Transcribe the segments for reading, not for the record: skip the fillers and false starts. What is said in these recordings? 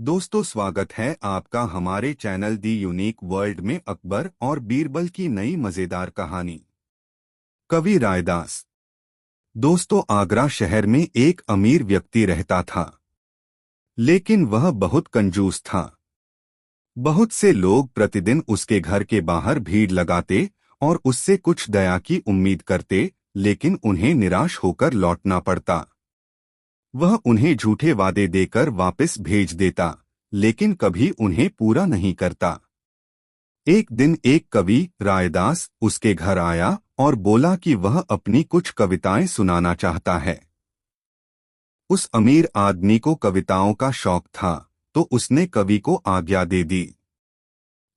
दोस्तों, स्वागत है आपका हमारे चैनल दी यूनिक वर्ल्ड में अकबर और बीरबल की नई मजेदार कहानी। कवि रायदास। दोस्तों, आगरा शहर में एक अमीर व्यक्ति रहता था, लेकिन वह बहुत कंजूस था। बहुत से लोग प्रतिदिन उसके घर के बाहर भीड़ लगाते और उससे कुछ दया की उम्मीद करते, लेकिन उन्हें निराश होकर लौटना पड़ता। वह उन्हें झूठे वादे देकर वापस भेज देता, लेकिन कभी उन्हें पूरा नहीं करता। एक दिन एक कवि रायदास उसके घर आया और बोला कि वह अपनी कुछ कविताएं सुनाना चाहता है। उस अमीर आदमी को कविताओं का शौक था, तो उसने कवि को आज्ञा दे दी।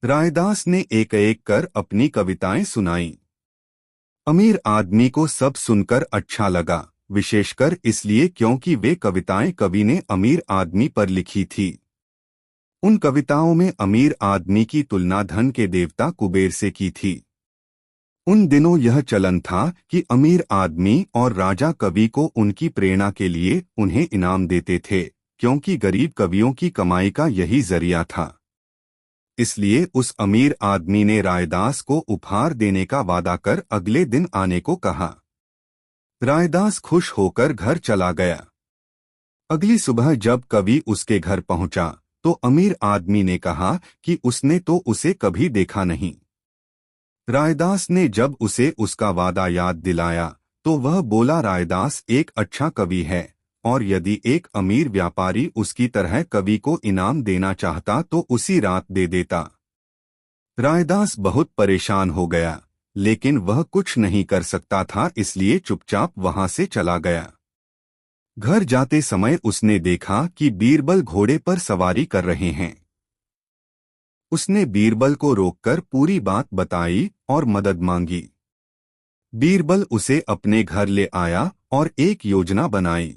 रायदास ने एक एक कर अपनी कविताएं सुनाईं। अमीर आदमी को सब सुनकर अच्छा लगा, विशेषकर इसलिए क्योंकि वे कविताएं कवि ने अमीर आदमी पर लिखी थी। उन कविताओं में अमीर आदमी की तुलना धन के देवता कुबेर से की थी। उन दिनों यह चलन था कि अमीर आदमी और राजा कवि को उनकी प्रेरणा के लिए उन्हें इनाम देते थे, क्योंकि गरीब कवियों की कमाई का यही जरिया था। इसलिए उस अमीर आदमी ने रायदास को उपहार देने का वादा कर अगले दिन आने को कहा। रायदास खुश होकर घर चला गया। अगली सुबह जब कवि उसके घर पहुंचा, तो अमीर आदमी ने कहा कि उसने तो उसे कभी देखा नहीं। रायदास ने जब उसे उसका वादा याद दिलाया, तो वह बोला, रायदास एक अच्छा कवि है, और यदि एक अमीर व्यापारी उसकी तरह कवि को इनाम देना चाहता तो उसी रात दे देता। रायदास बहुत परेशान हो गया, लेकिन वह कुछ नहीं कर सकता था, इसलिए चुपचाप वहां से चला गया। घर जाते समय उसने देखा कि बीरबल घोड़े पर सवारी कर रहे हैं। उसने बीरबल को रोककर पूरी बात बताई और मदद मांगी। बीरबल उसे अपने घर ले आया और एक योजना बनाई।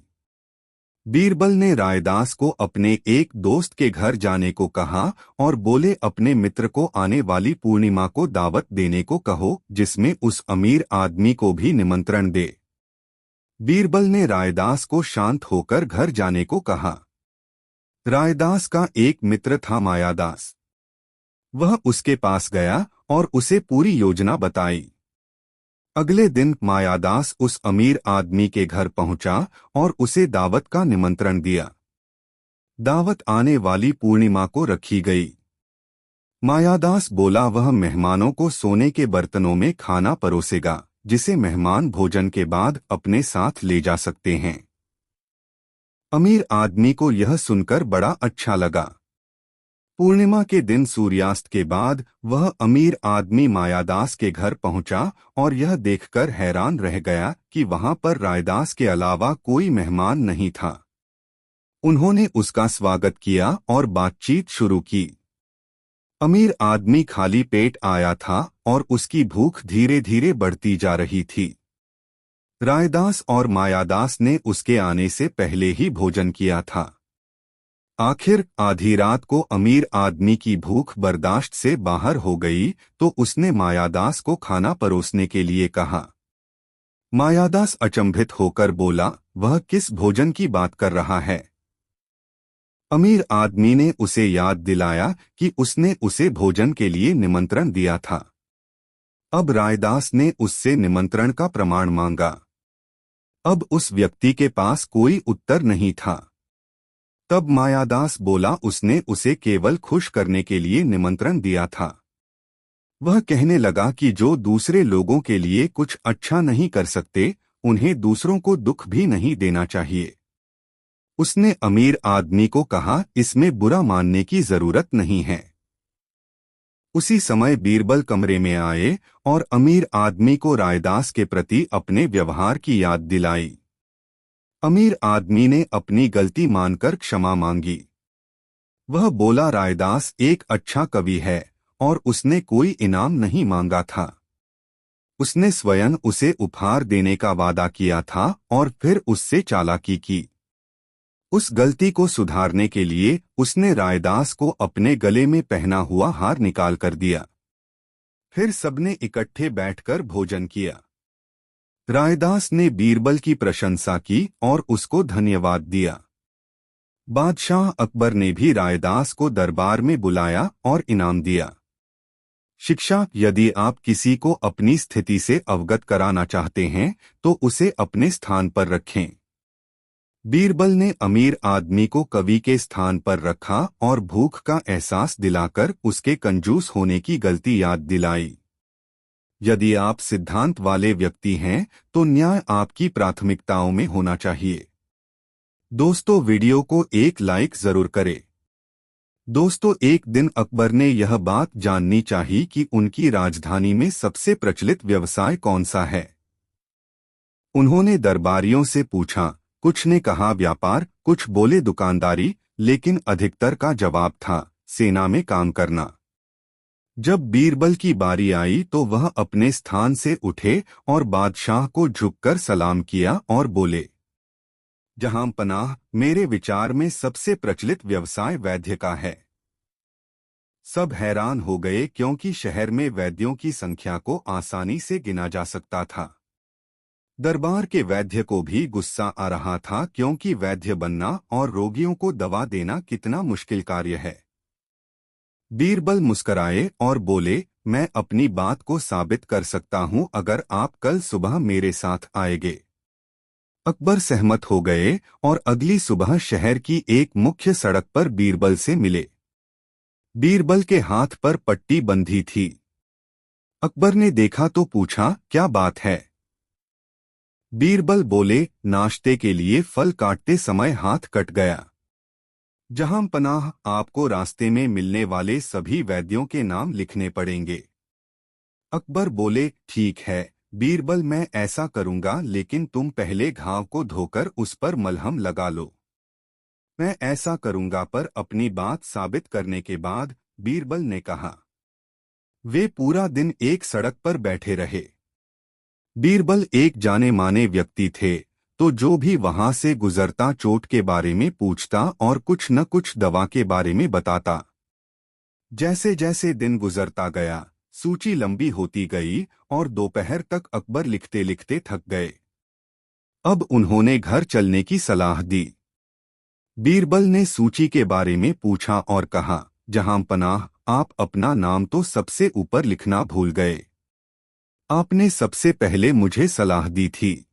बीरबल ने रायदास को अपने एक दोस्त के घर जाने को कहा और बोले, अपने मित्र को आने वाली पूर्णिमा को दावत देने को कहो, जिसमें उस अमीर आदमी को भी निमंत्रण दे। बीरबल ने रायदास को शांत होकर घर जाने को कहा। रायदास का एक मित्र था मायादास। वह उसके पास गया और उसे पूरी योजना बताई। अगले दिन मायादास उस अमीर आदमी के घर पहुंचा और उसे दावत का निमंत्रण दिया। दावत आने वाली पूर्णिमा को रखी गई। मायादास बोला, वह मेहमानों को सोने के बर्तनों में खाना परोसेगा, जिसे मेहमान भोजन के बाद अपने साथ ले जा सकते हैं। अमीर आदमी को यह सुनकर बड़ा अच्छा लगा। पूर्णिमा के दिन सूर्यास्त के बाद वह अमीर आदमी मायादास के घर पहुंचा और यह देखकर हैरान रह गया कि वहां पर रायदास के अलावा कोई मेहमान नहीं था। उन्होंने उसका स्वागत किया और बातचीत शुरू की। अमीर आदमी खाली पेट आया था और उसकी भूख धीरे धीरे बढ़ती जा रही थी। रायदास और मायादास ने उसके आने से पहले ही भोजन किया था। आखिर आधी रात को अमीर आदमी की भूख बर्दाश्त से बाहर हो गई, तो उसने मायादास को खाना परोसने के लिए कहा। मायादास अचंभित होकर बोला, वह किस भोजन की बात कर रहा है? अमीर आदमी ने उसे याद दिलाया कि उसने उसे भोजन के लिए निमंत्रण दिया था। अब रायदास ने उससे निमंत्रण का प्रमाण मांगा। अब उस व्यक्ति के पास कोई उत्तर नहीं था। तब मायादास बोला, उसने उसे केवल खुश करने के लिए निमंत्रण दिया था। वह कहने लगा कि जो दूसरे लोगों के लिए कुछ अच्छा नहीं कर सकते, उन्हें दूसरों को दुख भी नहीं देना चाहिए। उसने अमीर आदमी को कहा, इसमें बुरा मानने की जरूरत नहीं है। उसी समय बीरबल कमरे में आए और अमीर आदमी को रायदास के प्रति अपने व्यवहार की याद दिलाई। अमीर आदमी ने अपनी गलती मानकर क्षमा मांगी। वह बोला, रायदास एक अच्छा कवि है और उसने कोई इनाम नहीं मांगा था। उसने स्वयं उसे उपहार देने का वादा किया था और फिर उससे चालाकी की। उस गलती को सुधारने के लिए उसने रायदास को अपने गले में पहना हुआ हार निकाल कर दिया। फिर सबने इकट्ठे बैठकर भोजन किया। रायदास ने बीरबल की प्रशंसा की और उसको धन्यवाद दिया। बादशाह अकबर ने भी रायदास को दरबार में बुलाया और इनाम दिया। शिक्षा: यदि आप किसी को अपनी स्थिति से अवगत कराना चाहते हैं तो उसे अपने स्थान पर रखें। बीरबल ने अमीर आदमी को कवि के स्थान पर रखा और भूख का एहसास दिलाकर उसके कंजूस होने की गलती याद दिलाई। यदि आप सिद्धांत वाले व्यक्ति हैं तो न्याय आपकी प्राथमिकताओं में होना चाहिए। दोस्तों, वीडियो को एक लाइक जरूर करें। दोस्तों, एक दिन अकबर ने यह बात जाननी चाहिए कि उनकी राजधानी में सबसे प्रचलित व्यवसाय कौन सा है। उन्होंने दरबारियों से पूछा। कुछ ने कहा व्यापार, कुछ बोले दुकानदारी, लेकिन अधिकतर का जवाब था सेना में काम करना। जब बीरबल की बारी आई तो वह अपने स्थान से उठे और बादशाह को झुककर सलाम किया और बोले, जहां पनाह, मेरे विचार में सबसे प्रचलित व्यवसाय वैद्य का है। सब हैरान हो गए क्योंकि शहर में वैद्यों की संख्या को आसानी से गिना जा सकता था। दरबार के वैद्य को भी गुस्सा आ रहा था क्योंकि वैद्य बनना और रोगियों को दवा देना कितना मुश्किल कार्य है। बीरबल मुस्कराए और बोले, मैं अपनी बात को साबित कर सकता हूं अगर आप कल सुबह मेरे साथ आएंगे। अकबर सहमत हो गए और अगली सुबह शहर की एक मुख्य सड़क पर बीरबल से मिले। बीरबल के हाथ पर पट्टी बंधी थी। अकबर ने देखा तो पूछा, क्या बात है? बीरबल बोले, नाश्ते के लिए फल काटते समय हाथ कट गया। जहां पनाह, आपको रास्ते में मिलने वाले सभी वैद्यों के नाम लिखने पड़ेंगे। अकबर बोले, ठीक है बीरबल, मैं ऐसा करूंगा, लेकिन तुम पहले घाव को धोकर उस पर मलहम लगा लो। मैं ऐसा करूंगा, पर अपनी बात साबित करने के बाद बीरबल ने कहा। वे पूरा दिन एक सड़क पर बैठे रहे। बीरबल एक जाने माने व्यक्ति थे, तो जो भी वहां से गुजरता चोट के बारे में पूछता और कुछ न कुछ दवा के बारे में बताता। जैसे जैसे दिन गुजरता गया, सूची लंबी होती गई और दोपहर तक अकबर लिखते लिखते थक गए। अब उन्होंने घर चलने की सलाह दी। बीरबल ने सूची के बारे में पूछा और कहा, जहां पनाह, आप अपना नाम तो सबसे ऊपर लिखना भूल गए। आपने सबसे पहले मुझे सलाह दी थी।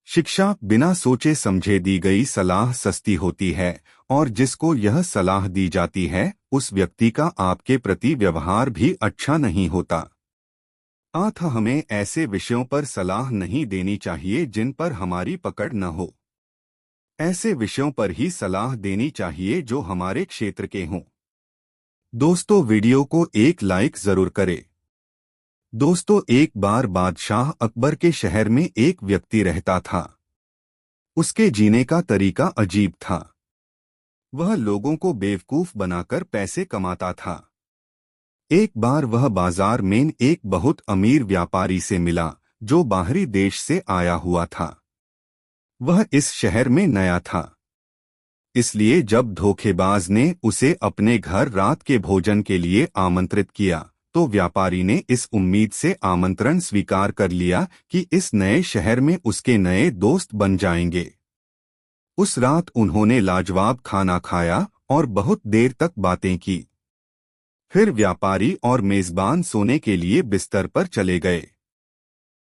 शिक्षा: बिना सोचे समझे दी गई सलाह सस्ती होती है और जिसको यह सलाह दी जाती है उस व्यक्ति का आपके प्रति व्यवहार भी अच्छा नहीं होता। अतः हमें ऐसे विषयों पर सलाह नहीं देनी चाहिए जिन पर हमारी पकड़ न हो। ऐसे विषयों पर ही सलाह देनी चाहिए जो हमारे क्षेत्र के हों। दोस्तों, वीडियो को एक लाइक जरूर करें। दोस्तों, एक बार बादशाह अकबर के शहर में एक व्यक्ति रहता था। उसके जीने का तरीका अजीब था। वह लोगों को बेवकूफ बनाकर पैसे कमाता था। एक बार वह बाजार में एक बहुत अमीर व्यापारी से मिला जो बाहरी देश से आया हुआ था। वह इस शहर में नया था, इसलिए जब धोखेबाज ने उसे अपने घर रात के भोजन के लिए आमंत्रित किया तो व्यापारी ने इस उम्मीद से आमंत्रण स्वीकार कर लिया कि इस नए शहर में उसके नए दोस्त बन जाएंगे। उस रात उन्होंने लाजवाब खाना खाया और बहुत देर तक बातें की। फिर व्यापारी और मेजबान सोने के लिए बिस्तर पर चले गए।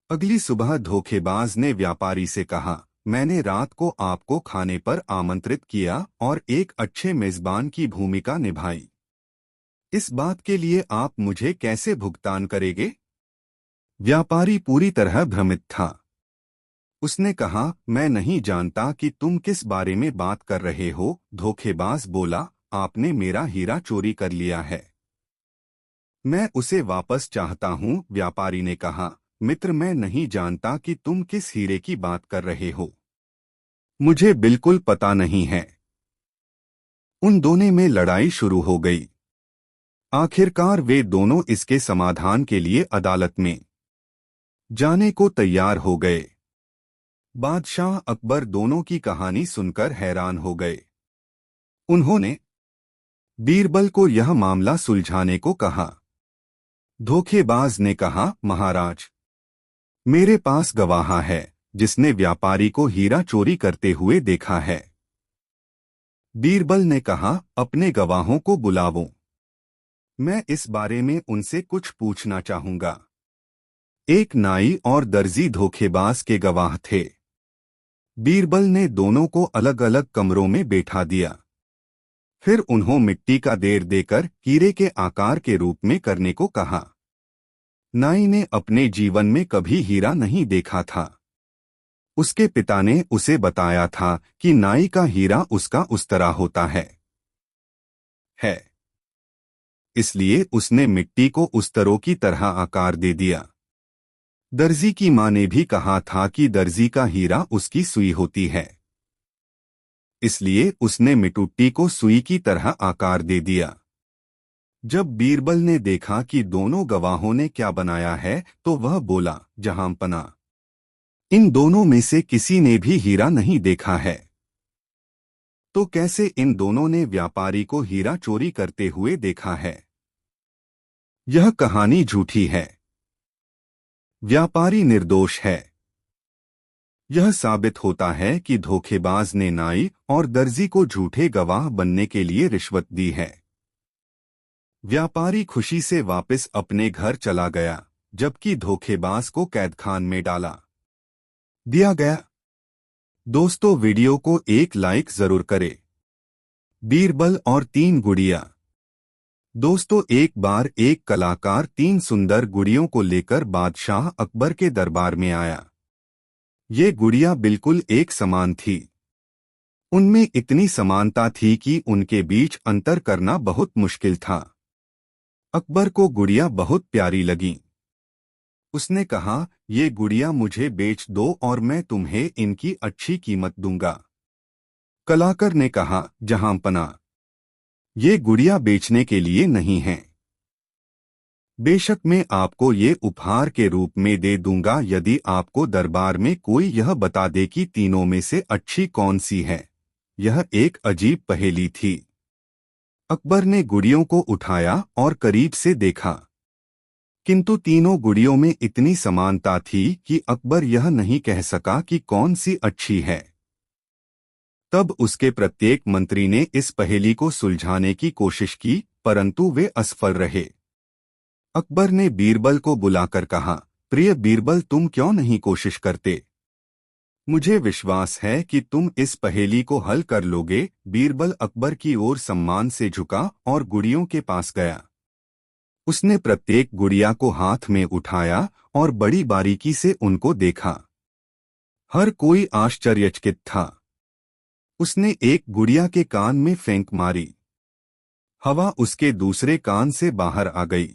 अगली सुबह धोखेबाज ने व्यापारी से कहा, मैंने रात को आपको खाने पर आमंत्रित किया और एक अच्छे मेजबान की भूमिका निभाई। इस बात के लिए आप मुझे कैसे भुगतान करेंगे? व्यापारी पूरी तरह भ्रमित था। उसने कहा, मैं नहीं जानता कि तुम किस बारे में बात कर रहे हो। धोखेबाज बोला, आपने मेरा हीरा चोरी कर लिया है। मैं उसे वापस चाहता हूँ। व्यापारी ने कहा, मित्र, मैं नहीं जानता कि तुम किस हीरे की बात कर रहे हो। मुझे बिल्कुल पता नहीं है। उन दोनों में लड़ाई शुरू हो गई। आखिरकार वे दोनों इसके समाधान के लिए अदालत में जाने को तैयार हो गए। बादशाह अकबर दोनों की कहानी सुनकर हैरान हो गए। उन्होंने बीरबल को यह मामला सुलझाने को कहा। धोखेबाज ने कहा, महाराज, मेरे पास गवाह है जिसने व्यापारी को हीरा चोरी करते हुए देखा है। बीरबल ने कहा, अपने गवाहों को बुलाओ, मैं इस बारे में उनसे कुछ पूछना चाहूंगा। एक नाई और दर्जी धोखेबाज के गवाह थे। बीरबल ने दोनों को अलग अलग कमरों में बैठा दिया। फिर उन्होंने मिट्टी का ढेर देकर हीरे के आकार के रूप में करने को कहा। नाई ने अपने जीवन में कभी हीरा नहीं देखा था। उसके पिता ने उसे बताया था कि नाई का हीरा उसका उस तरह होता है। इसलिए उसने मिट्टी को उस तरों की तरह आकार दे दिया। दर्जी की मां ने भी कहा था कि दर्जी का हीरा उसकी सुई होती है। इसलिए उसने मिट्टी को सुई की तरह आकार दे दिया। जब बीरबल ने देखा कि दोनों गवाहों ने क्या बनाया है तो वह बोला, जहांपना, इन दोनों में से किसी ने भी हीरा नहीं देखा है। तो कैसे इन दोनों ने व्यापारी को हीरा चोरी करते हुए देखा है? यह कहानी झूठी है। व्यापारी निर्दोष है। यह साबित होता है कि धोखेबाज ने नाई और दर्जी को झूठे गवाह बनने के लिए रिश्वत दी है। व्यापारी खुशी से वापस अपने घर चला गया, जबकि धोखेबाज को कैदखान में डाला दिया गया। दोस्तों, वीडियो को एक लाइक जरूर करें। बीरबल और 3 गुड़िया। दोस्तों, एक बार एक कलाकार 3 सुंदर गुड़ियों को लेकर बादशाह अकबर के दरबार में आया। ये गुड़ियां बिल्कुल एक समान थी। उनमें इतनी समानता थी कि उनके बीच अंतर करना बहुत मुश्किल था। अकबर को गुड़ियां बहुत प्यारी लगीं। उसने कहा, ये गुड़ियां मुझे बेच दो और मैं तुम्हें इनकी अच्छी कीमत दूंगा। कलाकार ने कहा, जहांपना, ये गुड़ियां बेचने के लिए नहीं हैं। बेशक मैं आपको ये उपहार के रूप में दे दूंगा यदि आपको दरबार में कोई यह बता दे कि तीनों में से अच्छी कौन सी है। यह एक अजीब पहेली थी। अकबर ने गुड़ियों को उठाया और करीब से देखा, किंतु तीनों गुड़ियों में इतनी समानता थी कि अकबर यह नहीं कह सका कि कौन सी अच्छी है। तब उसके प्रत्येक मंत्री ने इस पहेली को सुलझाने की कोशिश की, परंतु वे असफल रहे। अकबर ने बीरबल को बुलाकर कहा, प्रिय बीरबल, तुम क्यों नहीं कोशिश करते? मुझे विश्वास है कि तुम इस पहेली को हल कर लोगे। बीरबल अकबर की ओर सम्मान से झुका और गुड़ियों के पास गया। उसने प्रत्येक गुड़िया को हाथ में उठाया और बड़ी बारीकी से उनको देखा। हर कोई आश्चर्यचकित था। उसने एक गुड़िया के कान में फेंक मारी। हवा उसके दूसरे कान से बाहर आ गई।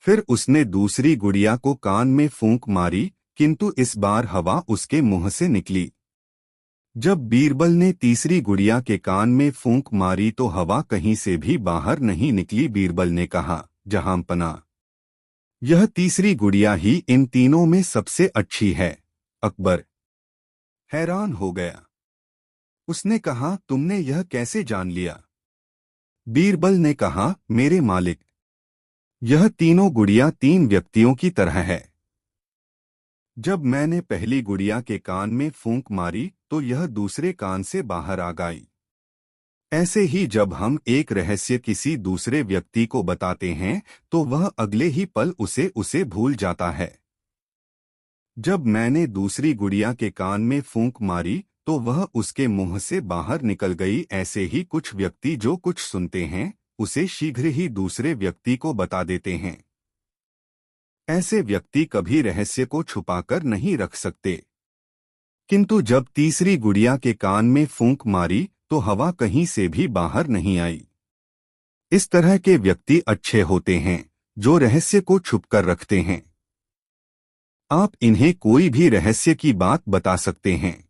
फिर उसने दूसरी गुड़िया को कान में फूंक मारी, किंतु इस बार हवा उसके मुंह से निकली। जब बीरबल ने तीसरी गुड़िया के कान में फूंक मारी तो हवा कहीं से भी बाहर नहीं निकली। बीरबल ने कहा, जहांपना, यह तीसरी गुड़िया ही इन तीनों में सबसे अच्छी है। अकबर हैरान हो गया। उसने कहा, तुमने यह कैसे जान लिया? बीरबल ने कहा, मेरे मालिक, यह तीनों गुड़िया 3 व्यक्तियों की तरह है। जब मैंने पहली गुड़िया के कान में फूंक मारी तो यह दूसरे कान से बाहर आ गई। ऐसे ही जब हम एक रहस्य किसी दूसरे व्यक्ति को बताते हैं तो वह अगले ही पल उसे भूल जाता है। जब मैंने दूसरी गुड़िया के कान में फूंक मारी तो वह उसके मुंह से बाहर निकल गई। ऐसे ही कुछ व्यक्ति जो कुछ सुनते हैं उसे शीघ्र ही दूसरे व्यक्ति को बता देते हैं। ऐसे व्यक्ति कभी रहस्य को छुपाकर नहीं रख सकते। किंतु जब तीसरी गुड़िया के कान में फूंक मारी तो हवा कहीं से भी बाहर नहीं आई। इस तरह के व्यक्ति अच्छे होते हैं जो रहस्य को छुपकर रखते हैं। आप इन्हें कोई भी रहस्य की बात बता सकते हैं।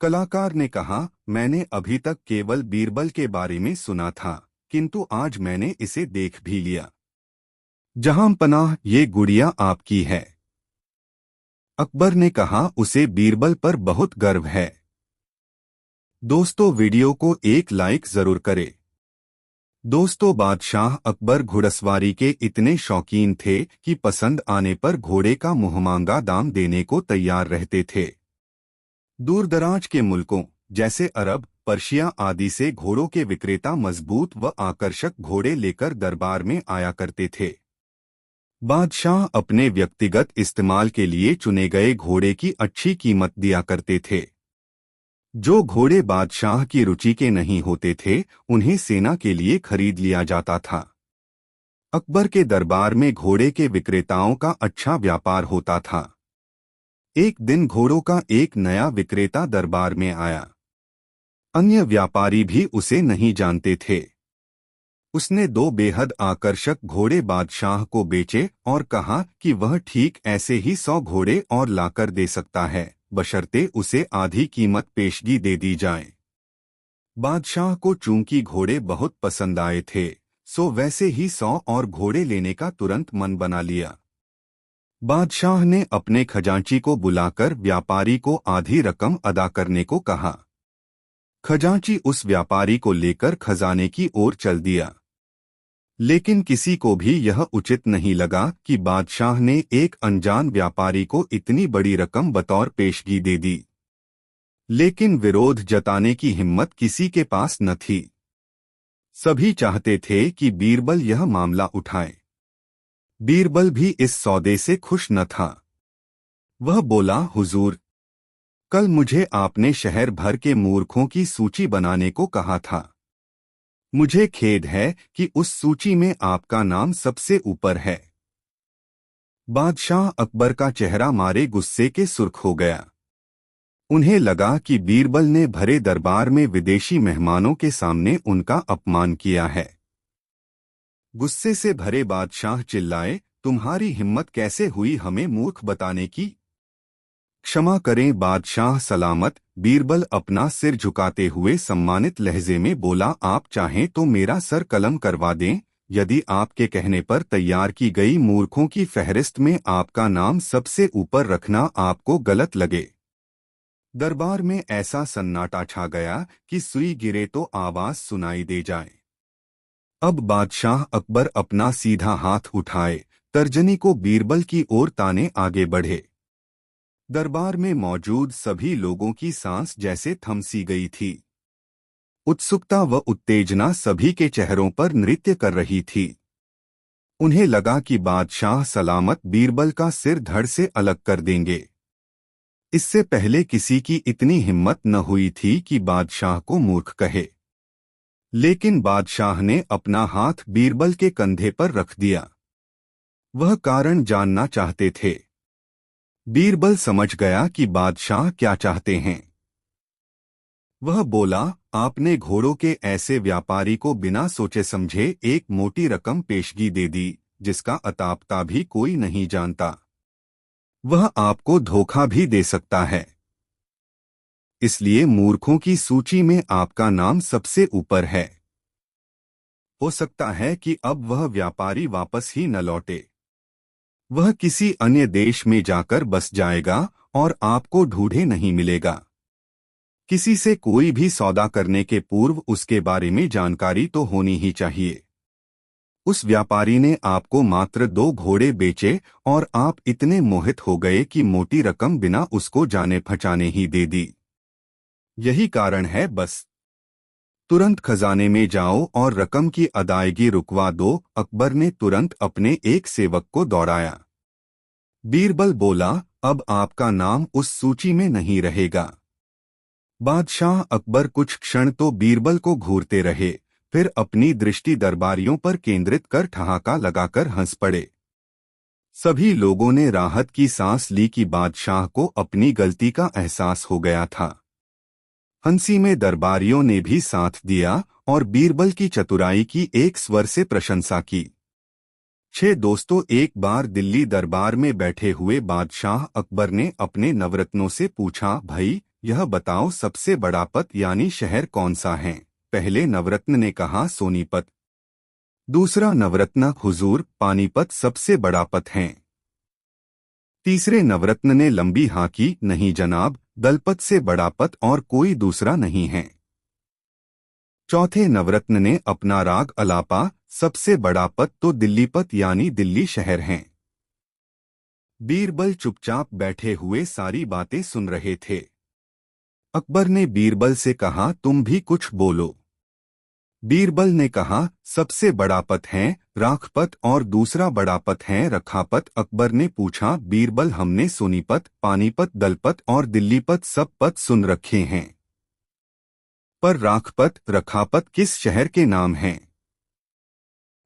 कलाकार ने कहा, मैंने अभी तक केवल बीरबल के बारे में सुना था, किंतु आज मैंने इसे देख भी लिया। जहांपनाह, ये गुड़िया आपकी है। अकबर ने कहा, उसे बीरबल पर बहुत गर्व है। दोस्तों, वीडियो को एक लाइक जरूर करें। दोस्तों, बादशाह अकबर घुड़सवारी के इतने शौकीन थे कि पसंद आने पर घोड़े का मुंहमांगा दाम देने को तैयार रहते थे। दूरदराज के मुल्कों जैसे अरब, पर्शिया आदि से घोड़ों के विक्रेता मजबूत व आकर्षक घोड़े लेकर दरबार में आया करते थे। बादशाह अपने व्यक्तिगत इस्तेमाल के लिए चुने गए घोड़े की अच्छी कीमत दिया करते थे। जो घोड़े बादशाह की रुचि के नहीं होते थे, उन्हें सेना के लिए खरीद लिया जाता था। अकबर के दरबार में घोड़े के विक्रेताओं का अच्छा व्यापार होता था। एक दिन घोड़ों का एक नया विक्रेता दरबार में आया। अन्य व्यापारी भी उसे नहीं जानते थे। उसने 2 बेहद आकर्षक घोड़े बादशाह को बेचे और कहा कि वह ठीक ऐसे ही 100 घोड़े और लाकर दे सकता है, बशर्ते उसे आधी कीमत पेशगी दे दी जाए। बादशाह को चूंकि घोड़े बहुत पसंद आए थे, सो वैसे ही 100 और घोड़े लेने का तुरंत मन बना लिया। बादशाह ने अपने खजांची को बुलाकर व्यापारी को आधी रकम अदा करने को कहा। खजांची उस व्यापारी को लेकर खजाने की ओर चल दिया। लेकिन किसी को भी यह उचित नहीं लगा कि बादशाह ने एक अनजान व्यापारी को इतनी बड़ी रकम बतौर पेशगी दे दी। लेकिन विरोध जताने की हिम्मत किसी के पास न थी। सभी चाहते थे कि बीरबल यह मामला उठाए। बीरबल भी इस सौदे से खुश न था। वह बोला, हुजूर, कल मुझे आपने शहर भर के मूर्खों की सूची बनाने को कहा था। मुझे खेद है कि उस सूची में आपका नाम सबसे ऊपर है। बादशाह अकबर का चेहरा मारे गुस्से के सुर्ख हो गया। उन्हें लगा कि बीरबल ने भरे दरबार में विदेशी मेहमानों के सामने उनका अपमान किया है। गुस्से से भरे बादशाह चिल्लाए, तुम्हारी हिम्मत कैसे हुई हमें मूर्ख बताने की? क्षमा करें बादशाह सलामत। बीरबल अपना सिर झुकाते हुए सम्मानित लहजे में बोला, आप चाहें तो मेरा सर कलम करवा दें। यदि आपके कहने पर तैयार की गई मूर्खों की फहरिस्त में आपका नाम सबसे ऊपर रखना आपको गलत लगे। दरबार में ऐसा सन्नाटा छा गया कि सुई गिरे तो आवाज सुनाई दे जाए। अब बादशाह अकबर अपना सीधा हाथ उठाए, तर्जनी को बीरबल की ओर ताने आगे बढ़े। दरबार में मौजूद सभी लोगों की सांस जैसे थम सी गई थी। उत्सुकता व उत्तेजना सभी के चेहरों पर नृत्य कर रही थी। उन्हें लगा कि बादशाह सलामत बीरबल का सिर धड़ से अलग कर देंगे। इससे पहले किसी की इतनी हिम्मत न हुई थी कि बादशाह को मूर्ख कहे। लेकिन बादशाह ने अपना हाथ बीरबल के कंधे पर रख दिया। वह कारण जानना चाहते थे। बीरबल समझ गया कि बादशाह क्या चाहते हैं। वह बोला, आपने घोड़ों के ऐसे व्यापारी को बिना सोचे समझे एक मोटी रकम पेशगी दे दी, जिसका अतापता भी कोई नहीं जानता। वह आपको धोखा भी दे सकता है। इसलिए मूर्खों की सूची में आपका नाम सबसे ऊपर है। हो सकता है कि अब वह व्यापारी वापस ही न लौटे। वह किसी अन्य देश में जाकर बस जाएगा और आपको ढूंढे नहीं मिलेगा। किसी से कोई भी सौदा करने के पूर्व उसके बारे में जानकारी तो होनी ही चाहिए। उस व्यापारी ने आपको मात्र 2 घोड़े बेचे और आप इतने मोहित हो गए कि मोटी रकम बिना उसको जाने पहचाने ही दे दी। यही कारण है बस। तुरंत खजाने में जाओ और रकम की अदायगी रुकवा दो। अकबर ने तुरंत अपने एक सेवक को दौड़ाया। बीरबल बोला, अब आपका नाम उस सूची में नहीं रहेगा। बादशाह अकबर कुछ क्षण तो बीरबल को घूरते रहे, फिर अपनी दृष्टि दरबारियों पर केंद्रित कर ठहाका लगाकर हंस पड़े। सभी लोगों ने राहत की सांस ली कि बादशाह को अपनी गलती का एहसास हो गया था। हंसी में दरबारियों ने भी साथ दिया और बीरबल की चतुराई की एक स्वर से प्रशंसा की। 6 दोस्तों, एक बार दिल्ली दरबार में बैठे हुए बादशाह अकबर ने अपने नवरत्नों से पूछा, भाई यह बताओ सबसे बड़ा पत यानी शहर कौन सा है? पहले नवरत्न ने कहा, सोनीपत। दूसरा नवरत्न, हुजूर पानीपत सबसे बड़ा पत है। तीसरे नवरत्न ने लंबी हाँ की, नहीं जनाब, दलपत से बड़ा पत और कोई दूसरा नहीं है। चौथे नवरत्न ने अपना राग अलापा, सबसे बड़ा पत तो दिल्लीपत यानी दिल्ली शहर है। बीरबल चुपचाप बैठे हुए सारी बातें सुन रहे थे। अकबर ने बीरबल से कहा, तुम भी कुछ बोलो। बीरबल ने कहा, सबसे बड़ा पद है राखपत और दूसरा बड़ा पद है रखापत। अकबर ने पूछा, बीरबल, हमने सोनीपत, पानीपत, दलपत और दिल्लीपत सब पद सुन रखे हैं, पर राखपत रखापत किस शहर के नाम हैं?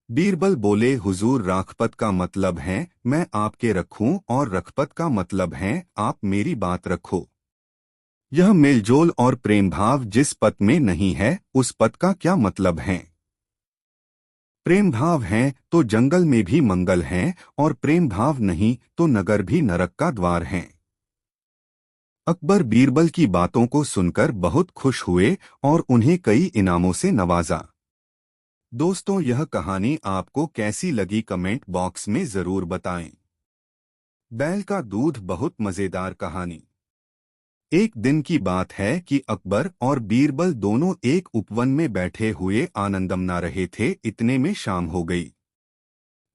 बीरबल बोले, हुजूर, राखपत का मतलब है मैं आपके रखूं और रखपत का मतलब है आप मेरी बात रखो। यह मेलजोल और प्रेम भाव जिस पद में नहीं है उस पद का क्या मतलब है? प्रेम भाव है तो जंगल में भी मंगल है और प्रेम भाव नहीं तो नगर भी नरक का द्वार है। अकबर बीरबल की बातों को सुनकर बहुत खुश हुए और उन्हें कई इनामों से नवाजा। दोस्तों, यह कहानी आपको कैसी लगी कमेंट बॉक्स में जरूर बताएं। बैल का दूध बहुत मजेदार कहानी। एक दिन की बात है कि अकबर और बीरबल दोनों एक उपवन में बैठे हुए आनंद मना रहे थे। इतने में शाम हो गई।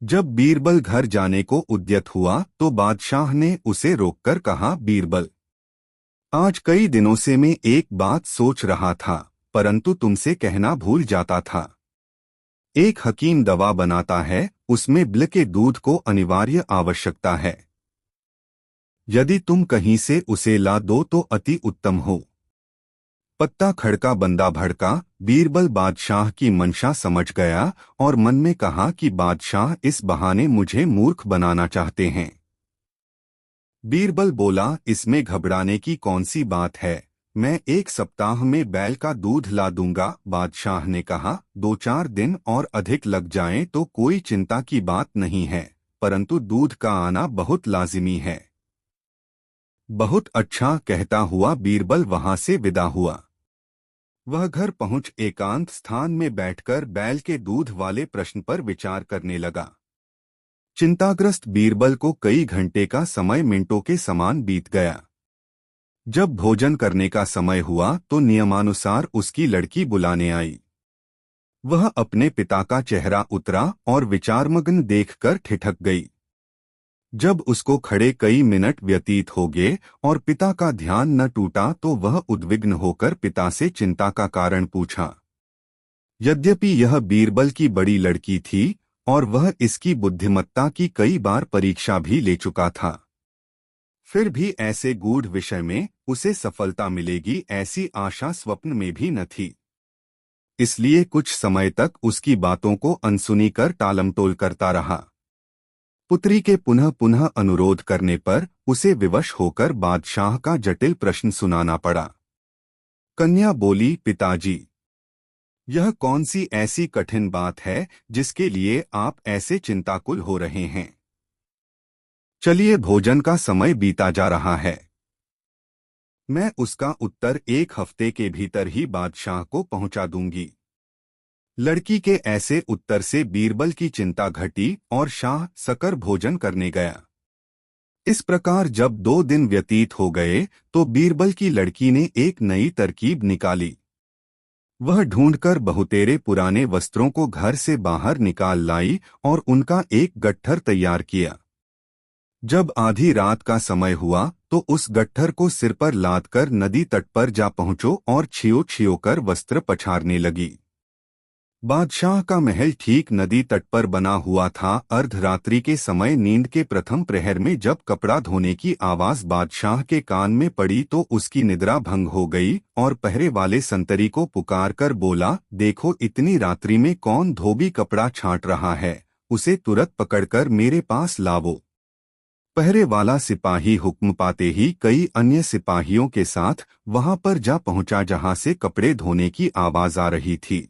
जब बीरबल घर जाने को उद्यत हुआ तो बादशाह ने उसे रोककर कहा, बीरबल, आज कई दिनों से मैं एक बात सोच रहा था, परंतु तुमसे कहना भूल जाता था। एक हकीम दवा बनाता है, उसमें बिल के दूध को अनिवार्य आवश्यकता है। यदि तुम कहीं से उसे ला दो तो अति उत्तम हो। पत्ता खड़का बंदा भड़का। बीरबल बादशाह की मंशा समझ गया और मन में कहा कि बादशाह इस बहाने मुझे मूर्ख बनाना चाहते हैं। बीरबल बोला, इसमें घबराने की कौन सी बात है, मैं एक सप्ताह में बैल का दूध ला दूंगा। बादशाह ने कहा, 2-4 दिन और अधिक लग जाएं तो कोई चिंता की बात नहीं है, परंतु दूध का आना बहुत लाजिमी है। बहुत अच्छा, कहता हुआ बीरबल वहां से विदा हुआ। वह घर पहुंच एकांत स्थान में बैठकर बैल के दूध वाले प्रश्न पर विचार करने लगा। चिंताग्रस्त बीरबल को कई घंटे का समय मिनटों के समान बीत गया। जब भोजन करने का समय हुआ तो नियमानुसार उसकी लड़की बुलाने आई। वह अपने पिता का चेहरा उतरा और विचारमग्न देखकर ठिठक गई। जब उसको खड़े कई मिनट व्यतीत हो गए और पिता का ध्यान न टूटा तो वह उद्विग्न होकर पिता से चिंता का कारण पूछा। यद्यपि यह बीरबल की बड़ी लड़की थी और वह इसकी बुद्धिमत्ता की कई बार परीक्षा भी ले चुका था, फिर भी ऐसे गूढ़ विषय में उसे सफलता मिलेगी ऐसी आशा स्वप्न में भी न थी। इसलिए कुछ समय तक उसकी बातों को अनसुनी कर टालमटोल करता रहा। पुत्री के पुनः पुनः अनुरोध करने पर उसे विवश होकर बादशाह का जटिल प्रश्न सुनाना पड़ा। कन्या बोली, पिताजी, यह कौन सी ऐसी कठिन बात है जिसके लिए आप ऐसे चिंताकुल हो रहे हैं? चलिए, भोजन का समय बीता जा रहा है, मैं उसका उत्तर 1 हफ्ते के भीतर ही बादशाह को पहुंचा दूंगी। लड़की के ऐसे उत्तर से बीरबल की चिंता घटी और शाह सकर भोजन करने गया। इस प्रकार जब 2 दिन व्यतीत हो गए तो बीरबल की लड़की ने एक नई तरकीब निकाली। वह ढूंढकर बहुतेरे पुराने वस्त्रों को घर से बाहर निकाल लाई और उनका एक गट्ठर तैयार किया। जब आधी रात का समय हुआ तो उस गट्ठर को सिर पर लादकर नदी तट पर जा पहुंचो और छियो छियो कर वस्त्र पछाड़ने लगी। बादशाह का महल ठीक नदी तट पर बना हुआ था। अर्धरात्रि के समय नींद के प्रथम प्रहर में जब कपड़ा धोने की आवाज बादशाह के कान में पड़ी तो उसकी निद्रा भंग हो गई और पहरे वाले संतरी को पुकारकर बोला, देखो, इतनी रात्रि में कौन धोबी कपड़ा छांट रहा है, उसे तुरंत पकड़कर मेरे पास लावो। पहरे वाला सिपाही हुक्म पाते ही कई अन्य सिपाहियों के साथ वहां पर जा पहुंचा जहां से कपड़े धोने की आवाज आ रही थी।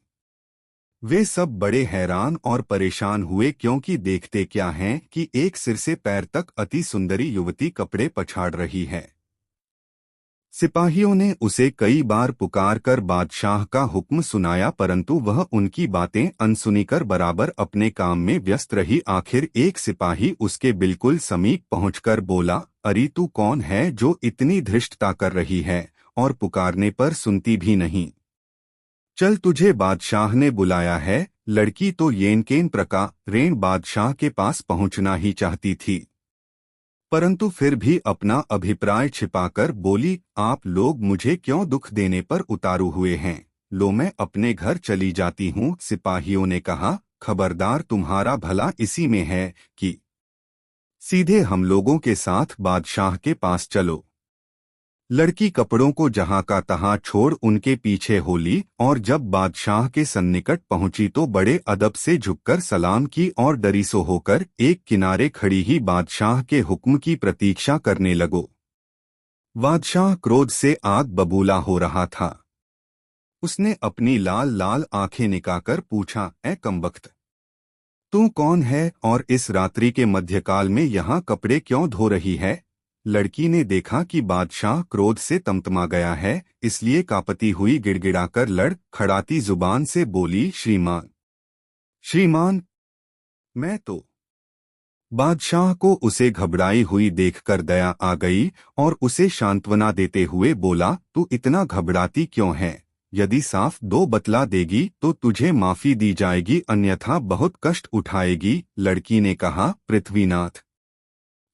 वे सब बड़े हैरान और परेशान हुए क्योंकि देखते क्या हैं कि एक सिर से पैर तक अति सुंदरी युवती कपड़े पछाड़ रही है। सिपाहियों ने उसे कई बार पुकारकर बादशाह का हुक्म सुनाया, परंतु वह उनकी बातें अनसुनी कर बराबर अपने काम में व्यस्त रही। आखिर एक सिपाही उसके बिल्कुल समीप पहुंचकर बोला, अरे तू कौन है जो इतनी धृष्टता कर रही है और पुकारने पर सुनती भी नहीं? चल, तुझे बादशाह ने बुलाया है। लड़की तो येनकेन प्रका रेण बादशाह के पास पहुंचना ही चाहती थी, परंतु फिर भी अपना अभिप्राय छिपाकर बोली, आप लोग मुझे क्यों दुख देने पर उतारू हुए हैं? लो मैं अपने घर चली जाती हूँ। सिपाहियों ने कहा, खबरदार, तुम्हारा भला इसी में है कि सीधे हम लोगों के साथ बादशाह के पास चलो। लड़की कपड़ों को जहां का तहां छोड़ उनके पीछे हो ली और जब बादशाह के सन्निकट पहुंची तो बड़े अदब से झुककर सलाम की और डरी सो होकर एक किनारे खड़ी ही बादशाह के हुक्म की प्रतीक्षा करने लगो। बादशाह क्रोध से आग बबूला हो रहा था। उसने अपनी लाल लाल आंखें निकाकर पूछा, ए कमबख्त, तू कौन है और इस रात्रि के मध्यकाल में यहाँ कपड़े क्यों धो रही है? लड़की ने देखा कि बादशाह क्रोध से तमतमा गया है, इसलिए कांपती हुई गिड़गिड़ाकर खड़ाती जुबान से बोली, श्रीमान, श्रीमान, मैं तो। बादशाह को उसे घबराई हुई देखकर दया आ गई और उसे सांत्वना देते हुए बोला, तू इतना घबराती क्यों है? यदि साफ दो बतला देगी तो तुझे माफी दी जाएगी, अन्यथा बहुत कष्ट उठाएगी। लड़की ने कहा, पृथ्वीनाथ,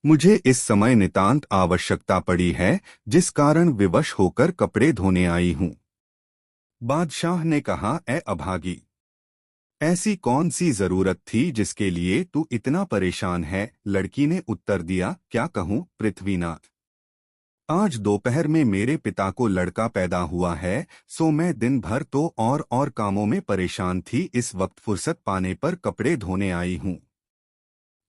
मुझे इस समय नितांत आवश्यकता पड़ी है, जिस कारण विवश होकर कपड़े धोने आई हूँ। बादशाह ने कहा, ए अभागी, ऐसी कौन सी जरूरत थी जिसके लिए तू इतना परेशान है? लड़की ने उत्तर दिया, क्या कहूँ पृथ्वीनाथ, आज दोपहर में मेरे पिता को लड़का पैदा हुआ है, सो मैं दिन भर तो और कामों में परेशान थी। इस वक्त फुर्सत पाने पर कपड़े धोने आई हूँ,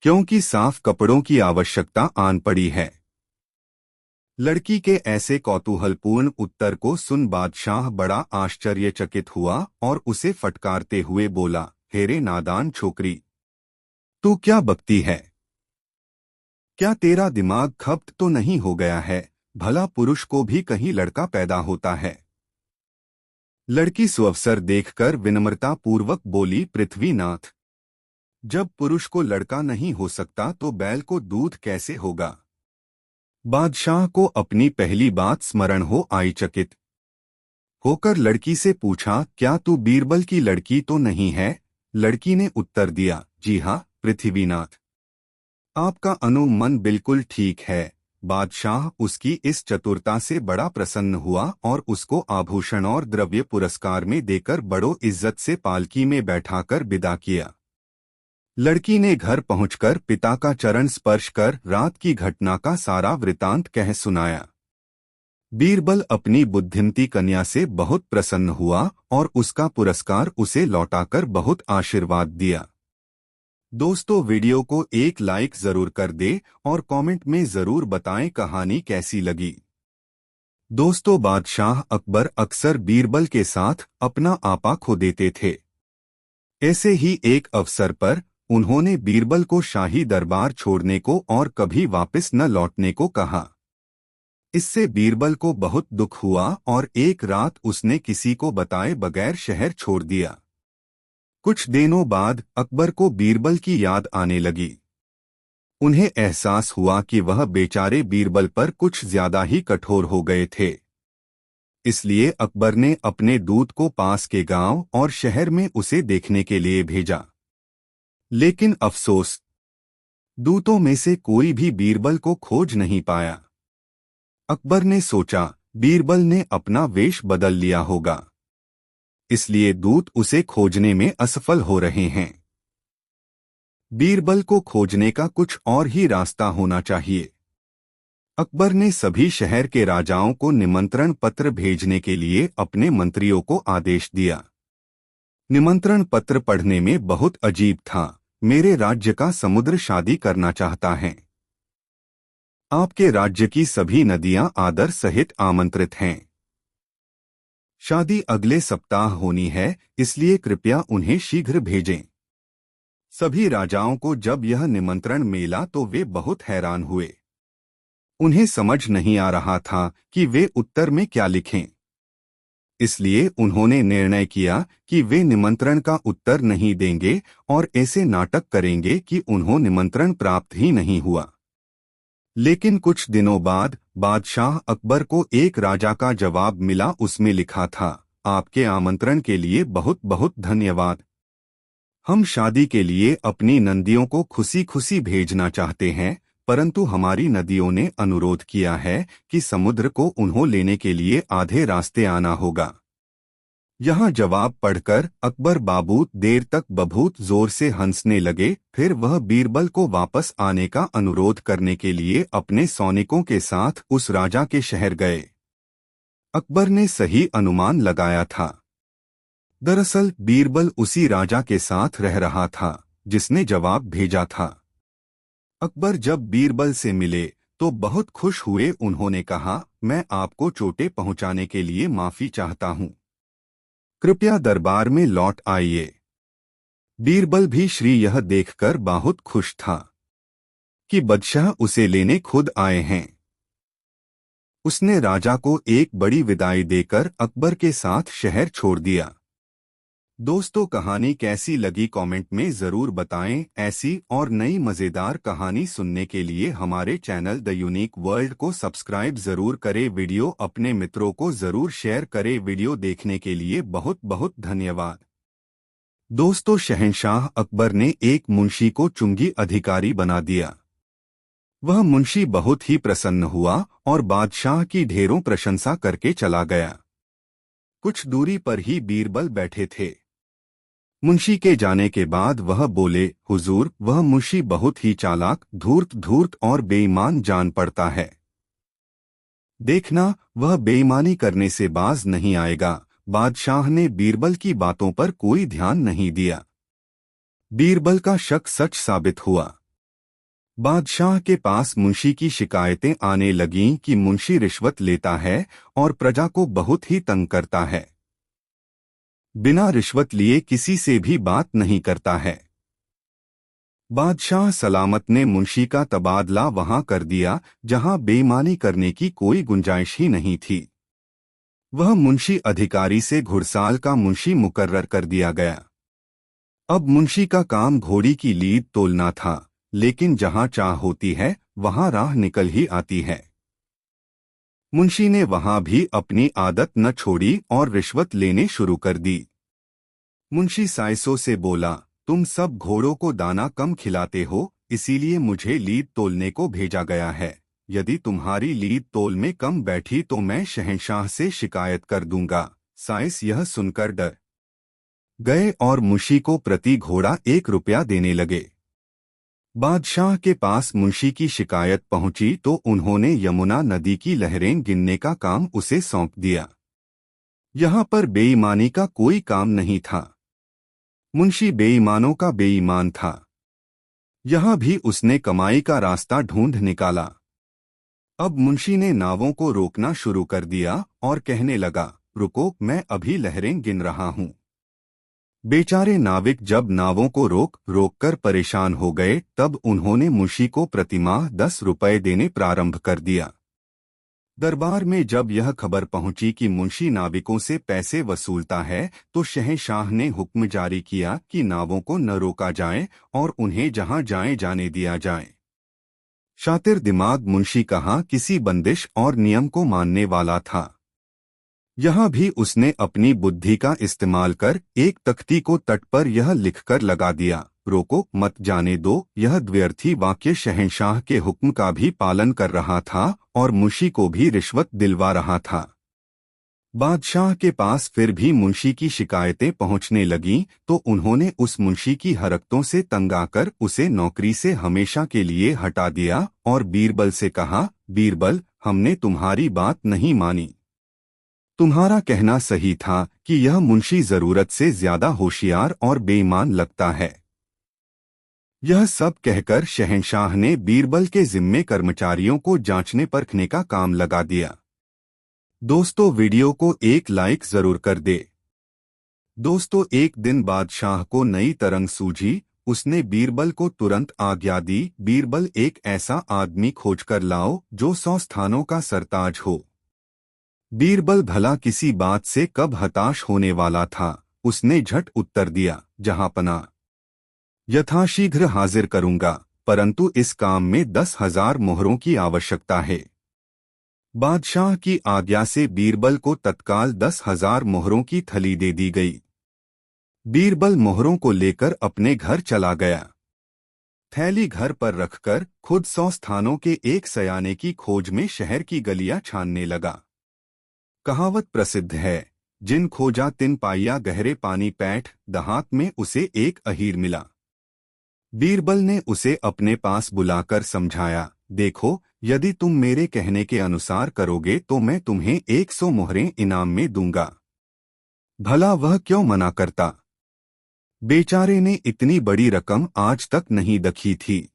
क्योंकि साफ कपड़ों की आवश्यकता आन पड़ी है। लड़की के ऐसे कौतूहलपूर्ण उत्तर को सुन बादशाह बड़ा आश्चर्यचकित हुआ और उसे फटकारते हुए बोला, हेरे नादान छोकरी, तू क्या बकती है? क्या तेरा दिमाग खप्त तो नहीं हो गया है? भला पुरुष को भी कहीं लड़का पैदा होता है? लड़की सुअवसर देखकर विनम्रता पूर्वक बोली, पृथ्वीनाथ, जब पुरुष को लड़का नहीं हो सकता तो बैल को दूध कैसे होगा? बादशाह को अपनी पहली बात स्मरण हो आई। चकित होकर लड़की से पूछा, क्या तू बीरबल की लड़की तो नहीं है? लड़की ने उत्तर दिया, जी हाँ पृथ्वीनाथ, आपका अनुमान बिल्कुल ठीक है। बादशाह उसकी इस चतुरता से बड़ा प्रसन्न हुआ और उसको आभूषण और द्रव्य पुरस्कार में देकर बड़ो इज्जत से पालकी में बैठाकर विदा किया। लड़की ने घर पहुंचकर पिता का चरण स्पर्श कर रात की घटना का सारा वृतांत कह सुनाया। बीरबल अपनी बुद्धिमती कन्या से बहुत प्रसन्न हुआ और उसका पुरस्कार उसे लौटाकर बहुत आशीर्वाद दिया। दोस्तों, वीडियो को एक लाइक जरूर कर दे और कमेंट में जरूर बताएं कहानी कैसी लगी। दोस्तों, बादशाह अकबर अक्सर बीरबल के साथ अपना आपा खो देते थे। ऐसे ही एक अवसर पर उन्होंने बीरबल को शाही दरबार छोड़ने को और कभी वापस न लौटने को कहा। इससे बीरबल को बहुत दुख हुआ और एक रात उसने किसी को बताए बगैर शहर छोड़ दिया। कुछ दिनों बाद अकबर को बीरबल की याद आने लगी। उन्हें एहसास हुआ कि वह बेचारे बीरबल पर कुछ ज्यादा ही कठोर हो गए थे। इसलिए अकबर ने अपने दूत को पास के गांव और शहर में उसे देखने के लिए भेजा। लेकिन अफसोस, दूतों में से कोई भी बीरबल को खोज नहीं पाया। अकबर ने सोचा, बीरबल ने अपना वेश बदल लिया होगा, इसलिए दूत उसे खोजने में असफल हो रहे हैं। बीरबल को खोजने का कुछ और ही रास्ता होना चाहिए। अकबर ने सभी शहर के राजाओं को निमंत्रण पत्र भेजने के लिए अपने मंत्रियों को आदेश दिया। निमंत्रण पत्र पढ़ने में बहुत अजीब था। मेरे राज्य का समुद्र शादी करना चाहता है। आपके राज्य की सभी नदियां आदर सहित आमंत्रित हैं। शादी अगले सप्ताह होनी है, इसलिए कृपया उन्हें शीघ्र भेजें। सभी राजाओं को जब यह निमंत्रण मिला तो वे बहुत हैरान हुए। उन्हें समझ नहीं आ रहा था कि वे उत्तर में क्या लिखें। इसलिए उन्होंने निर्णय किया कि वे निमंत्रण का उत्तर नहीं देंगे और ऐसे नाटक करेंगे कि उन्हें निमंत्रण प्राप्त ही नहीं हुआ। लेकिन कुछ दिनों बाद बादशाह अकबर को एक राजा का जवाब मिला। उसमें लिखा था, आपके आमंत्रण के लिए बहुत बहुत धन्यवाद। हम शादी के लिए अपनी नंदियों को खुशी खुशी भेजना चाहते हैं। परंतु हमारी नदियों ने अनुरोध किया है कि समुद्र को उन्हें लेने के लिए आधे रास्ते आना होगा। यहाँ जवाब पढ़कर अकबर बाबू देर तक बहुत जोर से हंसने लगे। फिर वह बीरबल को वापस आने का अनुरोध करने के लिए अपने सैनिकों के साथ उस राजा के शहर गए। अकबर ने सही अनुमान लगाया था। दरअसल बीरबल उसी राजा के साथ रह रहा था जिसने जवाब भेजा था। अकबर जब बीरबल से मिले तो बहुत खुश हुए। उन्होंने कहा, मैं आपको चोटें पहुंचाने के लिए माफी चाहता हूं, कृपया दरबार में लौट आइए। बीरबल भी श्री यह देखकर बहुत खुश था कि बादशाह उसे लेने खुद आए हैं। उसने राजा को एक बड़ी विदाई देकर अकबर के साथ शहर छोड़ दिया। दोस्तों, कहानी कैसी लगी कमेंट में ज़रूर बताएं। ऐसी और नई मज़ेदार कहानी सुनने के लिए हमारे चैनल द यूनिक वर्ल्ड को सब्सक्राइब ज़रूर करें। वीडियो अपने मित्रों को ज़रूर शेयर करें। वीडियो देखने के लिए बहुत बहुत धन्यवाद। दोस्तों, शहंशाह अकबर ने एक मुंशी को चुंगी अधिकारी बना दिया। वह मुंशी बहुत ही प्रसन्न हुआ और बादशाह की ढेरों प्रशंसा करके चला गया। कुछ दूरी पर ही बीरबल बैठे थे। मुंशी के जाने के बाद वह बोले, हुजूर, वह मुंशी बहुत ही चालाक, धूर्त और बेईमान जान पड़ता है। देखना, वह बेईमानी करने से बाज नहीं आएगा। बादशाह ने बीरबल की बातों पर कोई ध्यान नहीं दिया। बीरबल का शक सच साबित हुआ। बादशाह के पास मुंशी की शिकायतें आने लगीं कि मुंशी रिश्वत लेता है और प्रजा को बहुत ही तंग करता है। बिना रिश्वत लिए किसी से भी बात नहीं करता है। बादशाह सलामत ने मुंशी का तबादला वहां कर दिया जहां बेईमानी करने की कोई गुंजाइश ही नहीं थी। वह मुंशी अधिकारी से घुड़साल का मुंशी मुकर्रर कर दिया गया। अब मुंशी का काम घोड़ी की लीद तोलना था, लेकिन जहां चाह होती है वहां राह निकल ही आती है। मुंशी ने वहां भी अपनी आदत न छोड़ी और रिश्वत लेने शुरू कर दी। मुंशी साइसों से बोला, तुम सब घोड़ों को दाना कम खिलाते हो, इसीलिए मुझे लीद तोलने को भेजा गया है। यदि तुम्हारी लीद तोल में कम बैठी तो मैं शहंशाह से शिकायत कर दूंगा। साइस यह सुनकर डर गए और मुंशी को प्रति घोड़ा 1 रुपया देने लगे। बादशाह के पास मुंशी की शिकायत पहुंची तो उन्होंने यमुना नदी की लहरें गिनने का काम उसे सौंप दिया। यहाँ पर बेईमानी का कोई काम नहीं था। मुंशी बेईमानों का बेईमान था। यहाँ भी उसने कमाई का रास्ता ढूंढ निकाला। अब मुंशी ने नावों को रोकना शुरू कर दिया और कहने लगा, रुको, मैं अभी लहरें गिन रहा हूँ। बेचारे नाविक जब नावों को रोक कर परेशान हो गए तब उन्होंने मुंशी को प्रतिमाह 10 रुपये देने प्रारंभ कर दिया। दरबार में जब यह खबर पहुंची कि मुंशी नाविकों से पैसे वसूलता है तो शहंशाह ने हुक्म जारी किया कि नावों को न रोका जाए और उन्हें जहां जाए जाने दिया जाए। शातिर दिमाग मुंशी कहाँ किसी बंदिश और नियम को मानने वाला था। यहाँ भी उसने अपनी बुद्धि का इस्तेमाल कर एक तख्ती को तट पर यह लिखकर लगा दिया, रोको मत जाने दो। यह द्व्यर्थी वाक्य शहंशाह के हुक्म का भी पालन कर रहा था और मुंशी को भी रिश्वत दिलवा रहा था। बादशाह के पास फिर भी मुंशी की शिकायतें पहुंचने लगीं तो उन्होंने उस मुंशी की हरकतों से तंग आकर उसे नौकरी से हमेशा के लिए हटा दिया और बीरबल से कहा, बीरबल, हमने तुम्हारी बात नहीं मानी। तुम्हारा कहना सही था कि यह मुंशी जरूरत से ज्यादा होशियार और बेईमान लगता है। यह सब कहकर शहंशाह ने बीरबल के जिम्मे कर्मचारियों को जांचने परखने का काम लगा दिया। दोस्तों, वीडियो को एक लाइक जरूर कर दे। दोस्तों, एक दिन बादशाह को नई तरंग सूझी। उसने बीरबल को तुरंत आज्ञा दी, बीरबल, एक ऐसा आदमी खोजकर लाओ जो 100 स्थानों का सरताज हो। बीरबल भला किसी बात से कब हताश होने वाला था। उसने झट उत्तर दिया, जहांपना, यथाशीघ्र हाजिर करूंगा, परंतु इस काम में 10,000 मोहरों की आवश्यकता है। बादशाह की आज्ञा से बीरबल को तत्काल 10,000 मोहरों की थली दे दी गई। बीरबल मोहरों को लेकर अपने घर चला गया। थैली घर पर रखकर खुद 100 स्थानों के एक सयाने की खोज में शहर की गलियां छानने लगा। कहावत प्रसिद्ध है, जिन खोजा तिन पाइया गहरे पानी पैठ, दहात में उसे एक अहीर मिला। बीरबल ने उसे अपने पास बुलाकर समझाया, देखो, यदि तुम मेरे कहने के अनुसार करोगे तो मैं तुम्हें 100 मोहरें इनाम में दूंगा। भला वह क्यों मना करता? बेचारे ने इतनी बड़ी रकम आज तक नहीं देखी थी।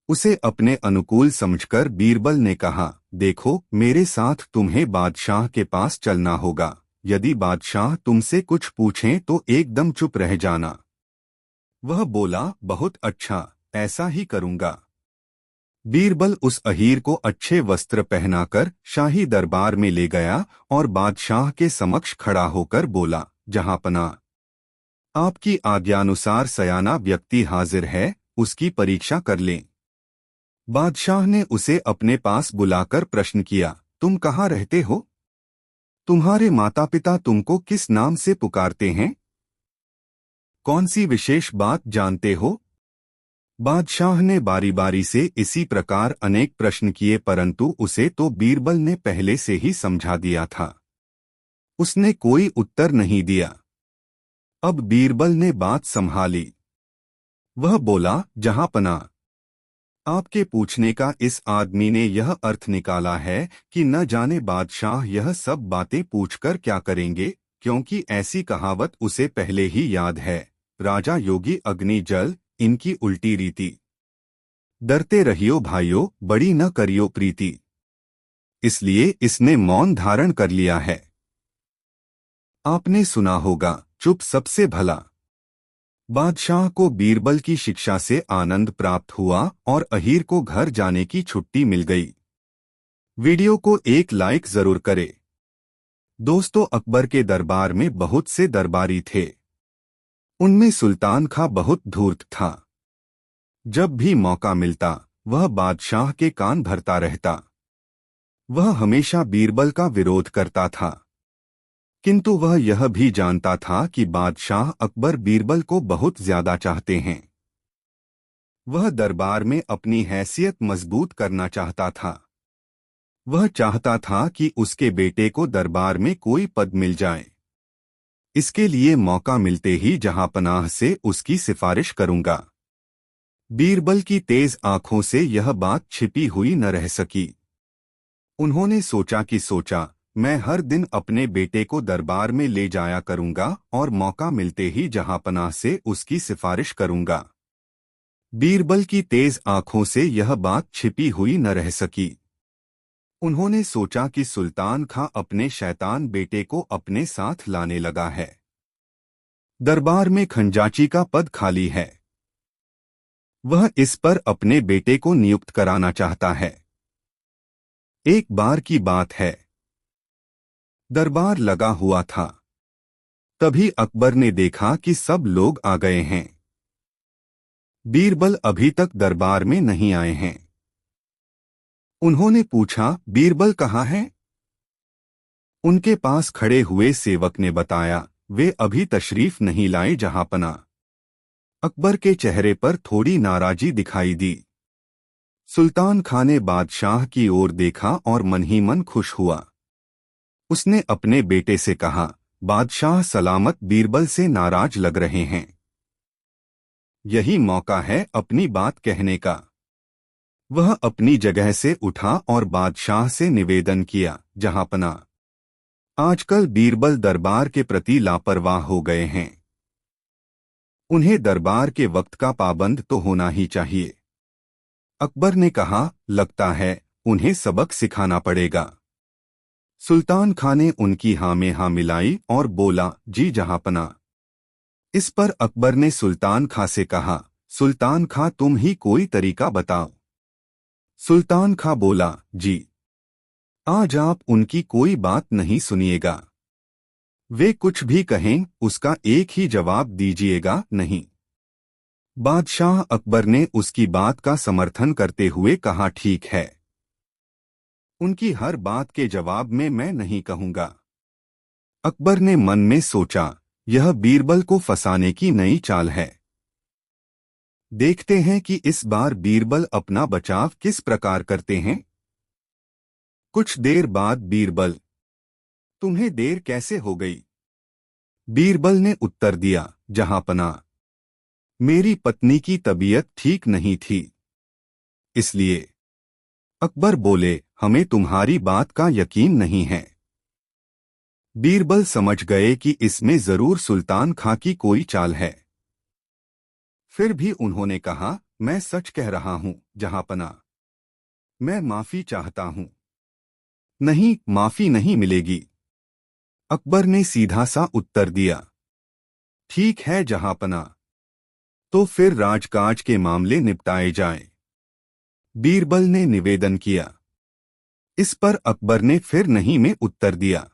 उसे अपने अनुकूल समझकर बीरबल ने कहा, देखो, मेरे साथ तुम्हें बादशाह के पास चलना होगा। यदि बादशाह तुमसे कुछ पूछें तो एकदम चुप रह जाना। वह बोला, बहुत अच्छा, ऐसा ही करूंगा। बीरबल उस अहीर को अच्छे वस्त्र पहनाकर शाही दरबार में ले गया और बादशाह के समक्ष खड़ा होकर बोला, जहांपनाह, आपकी आज्ञानुसार सयाना व्यक्ति हाजिर है, उसकी परीक्षा कर लें। बादशाह ने उसे अपने पास बुलाकर प्रश्न किया, तुम कहाँ रहते हो? तुम्हारे माता पिता तुमको किस नाम से पुकारते हैं? कौन सी विशेष बात जानते हो? बादशाह ने बारी बारी से इसी प्रकार अनेक प्रश्न किए, परंतु उसे तो बीरबल ने पहले से ही समझा दिया था। उसने कोई उत्तर नहीं दिया। अब बीरबल ने बात संभाली। वह बोला, जहांपनाह, आपके पूछने का इस आदमी ने यह अर्थ निकाला है कि न जाने बादशाह यह सब बातें पूछकर क्या करेंगे, क्योंकि ऐसी कहावत उसे पहले ही याद है, राजा योगी अग्नि जल, इनकी उल्टी रीति। डरते रहियो भाइयों, बड़ी न करियो प्रीति। इसलिए इसने मौन धारण कर लिया है। आपने सुना होगा, चुप सबसे भला। बादशाह को बीरबल की शिक्षा से आनंद प्राप्त हुआ और अहीर को घर जाने की छुट्टी मिल गई। वीडियो को एक लाइक जरूर करें। दोस्तों, अकबर के दरबार में बहुत से दरबारी थे। उनमें सुल्तान खां बहुत धूर्त था। जब भी मौका मिलता वह बादशाह के कान भरता रहता। वह हमेशा बीरबल का विरोध करता था, किंतु वह यह भी जानता था कि बादशाह अकबर बीरबल को बहुत ज्यादा चाहते हैं। वह दरबार में अपनी हैसियत मजबूत करना चाहता था। वह चाहता था कि उसके बेटे को दरबार में कोई पद मिल जाए। इसके लिए मौका मिलते ही जहांपनाह से उसकी सिफारिश करूंगा। बीरबल की तेज आंखों से यह बात छिपी हुई न रह सकी। उन्होंने सोचा कि सोचा, मैं हर दिन अपने बेटे को दरबार में ले जाया करूंगा और मौका मिलते ही जहांपनाह से उसकी सिफारिश करूंगा। बीरबल की तेज आंखों से यह बात छिपी हुई न रह सकी। उन्होंने सोचा कि सुल्तान खां अपने शैतान बेटे को अपने साथ लाने लगा है। दरबार में खंजाची का पद खाली है। वह इस पर अपने बेटे को नियुक्त कराना चाहता है। एक बार की बात है, दरबार लगा हुआ था। तभी अकबर ने देखा कि सब लोग आ गए हैं। बीरबल अभी तक दरबार में नहीं आए हैं। उन्होंने पूछा, बीरबल कहाँ हैं? उनके पास खड़े हुए सेवक ने बताया, वे अभी तशरीफ नहीं लाए जहांपनाह। अकबर के चेहरे पर थोड़ी नाराजी दिखाई दी। सुल्तान खां ने बादशाह की ओर देखा और मन ही मन खुश हुआ। उसने अपने बेटे से कहा, बादशाह सलामत बीरबल से नाराज लग रहे हैं। यही मौका है अपनी बात कहने का। वह अपनी जगह से उठा और बादशाह से निवेदन किया, जहांपनाह, आजकल बीरबल दरबार के प्रति लापरवाह हो गए हैं। उन्हें दरबार के वक्त का पाबंद तो होना ही चाहिए। अकबर ने कहा, लगता है उन्हें सबक सिखाना पड़ेगा। सुल्तान खां ने उनकी हाँ में हाँ मिलाई और बोला, जी जहांपनाह। इस पर अकबर ने सुल्तान खां से कहा, सुल्तान खां तुम ही कोई तरीका बताओ। सुल्तान खां बोला, जी, आज आप उनकी कोई बात नहीं सुनिएगा। वे कुछ भी कहें उसका एक ही जवाब दीजिएगा, नहीं। बादशाह अकबर ने उसकी बात का समर्थन करते हुए कहा, ठीक है, उनकी हर बात के जवाब में मैं नहीं कहूंगा। अकबर ने मन में सोचा, यह बीरबल को फंसाने की नई चाल है। देखते हैं कि इस बार बीरबल अपना बचाव किस प्रकार करते हैं। कुछ देर बाद बीरबल, तुम्हें देर कैसे हो गई? बीरबल ने उत्तर दिया, जहांपना, मेरी पत्नी की तबीयत ठीक नहीं थी, इसलिए। अकबर बोले, हमें तुम्हारी बात का यकीन नहीं है। बीरबल समझ गए कि इसमें जरूर सुल्तान खां की कोई चाल है। फिर भी उन्होंने कहा, मैं सच कह रहा हूं जहांपना, मैं माफी चाहता हूं। नहीं, माफी नहीं मिलेगी। अकबर ने सीधा सा उत्तर दिया। ठीक है जहांपना, तो फिर राजकाज के मामले निपटाए जाएं। बीरबल ने निवेदन किया। इस पर अकबर ने फिर नहीं में उत्तर दिया।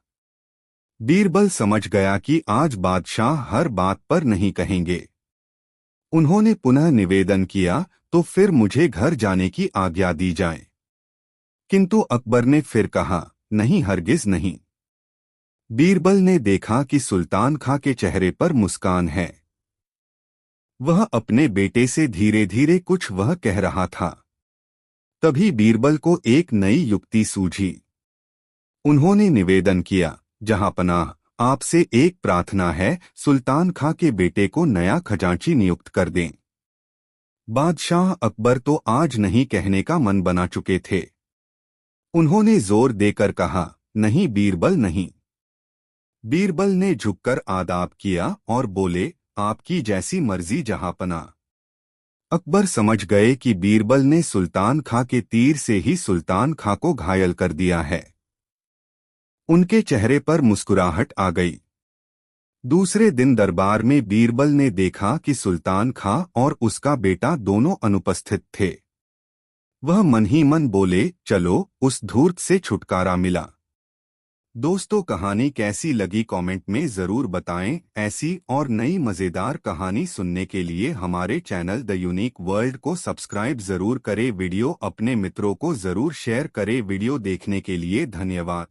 बीरबल समझ गया कि आज बादशाह हर बात पर नहीं कहेंगे। उन्होंने पुनः निवेदन किया, तो फिर मुझे घर जाने की आज्ञा दी जाए। किंतु अकबर ने फिर कहा, नहीं, हरगिज नहीं। बीरबल ने देखा कि सुल्तान खां के चेहरे पर मुस्कान है। वह अपने बेटे से धीरे धीरे कुछ वह कह रहा था। तभी बीरबल को एक नई युक्ति सूझी। उन्होंने निवेदन किया, जहांपनाह, आपसे एक प्रार्थना है, सुल्तान खां के बेटे को नया खजांची नियुक्त कर दें। बादशाह अकबर तो आज नहीं कहने का मन बना चुके थे। उन्होंने जोर देकर कहा, नहीं बीरबल, नहीं। बीरबल ने झुककर आदाब किया और बोले, आपकी जैसी मर्जी जहांपना। अकबर समझ गए कि बीरबल ने सुल्तान खां के तीर से ही सुल्तान खां को घायल कर दिया है। उनके चेहरे पर मुस्कुराहट आ गई। दूसरे दिन दरबार में बीरबल ने देखा कि सुल्तान खां और उसका बेटा दोनों अनुपस्थित थे। वह मन ही मन बोले, चलो, उस धूर्त से छुटकारा मिला। दोस्तों, कहानी कैसी लगी कमेंट में जरूर बताएं। ऐसी और नई मजेदार कहानी सुनने के लिए हमारे चैनल द यूनिक वर्ल्ड को सब्सक्राइब जरूर करें। वीडियो अपने मित्रों को जरूर शेयर करें। वीडियो देखने के लिए धन्यवाद।